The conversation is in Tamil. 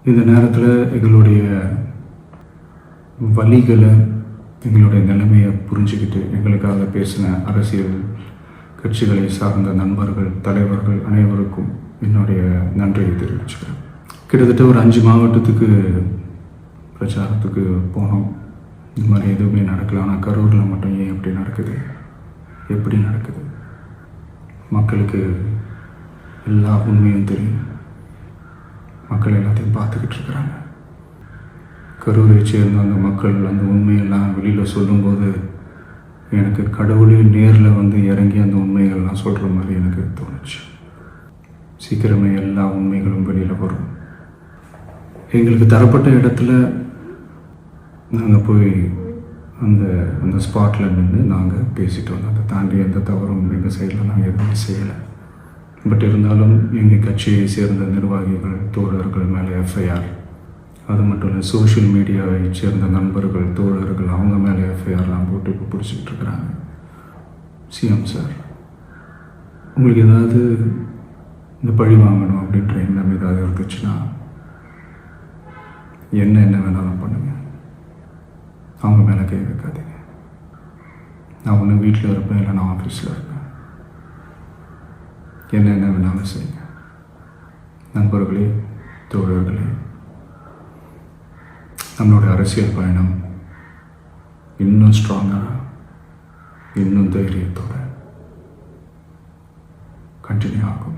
இந்த நேரத்தில் எங்களுடைய வழிகளை, எங்களுடைய நிலைமையை புரிஞ்சுக்கிட்டு எங்களுக்காக பேசின அரசியல் கட்சிகளை சார்ந்த நண்பர்கள், தலைவர்கள் அனைவருக்கும் என்னுடைய நன்றியை தெரிவிச்சுக்கிறேன். கிட்டத்தட்ட ஒரு 5 மாவட்டத்துக்கு பிரச்சாரத்துக்கு போனோம். இந்த மாதிரி எதுவுமே நடக்கல. ஆனால் கரூரில் மட்டும் ஏன் எப்படி நடக்குது, எப்படி நடக்குது? மக்களுக்கு எல்லா உண்மையும் தெரியும். மக்கள் எல்லாத்தையும் பார்த்துக்கிட்டு இருக்கிறாங்க. கரூரை சேர்ந்த அந்த மக்கள் அந்த உண்மையெல்லாம் வெளியில் சொல்லும்போது எனக்கு கடவுளே நேரில் வந்து இறங்கி அந்த உண்மைகள்லாம் சொல்கிற மாதிரி எனக்கு தோணுச்சு. சீக்கிரமே எல்லா உண்மைகளும் வெளியில் வரும். எங்களுக்கு தரப்பட்ட இடத்துல நாங்கள் போய் அந்த ஸ்பாட்டில் நின்று நாங்கள் பேசிட்டு வந்தோம். அதை தாண்டி எந்த தவறும் எங்கள் சைடில் நாங்கள் எதுவுமே செய்யலை. பட் இருந்தாலும் எங்கள் கட்சியை சேர்ந்த நிர்வாகிகள், தோழர்கள் மேலே எஃப்ஐஆர், அது மட்டும் இல்லை சோஷியல் மீடியாவை சேர்ந்த நண்பர்கள், தோழர்கள் அவங்க மேலே எஃப்ஐஆர்லாம் போட்டு இப்போ பிடிச்சிக்கிட்டு இருக்கிறாங்க. சிஎம் சார், உங்களுக்கு ஏதாவது இந்த பழி வாங்கணும் அப்படின்ற எண்ணம் ஏதாவது இருந்துச்சுன்னா என்ன வேணாலும் பண்ணுங்க. அவங்க மேலே கை வைக்காதீங்க. நான் ஒன்று வீட்டில் இருப்பேன், இல்லை நான் ஆஃபீஸில் இருப்பேன். என்ன வேணாலும் செய்யுங்க. நண்பர்களே, தோழர்களே, நம்மளுடைய அரசியல் பயணம் இன்னும் ஸ்ட்ராங்காக, இன்னும் தைரியத்தோடு கண்டினியூ ஆகும்.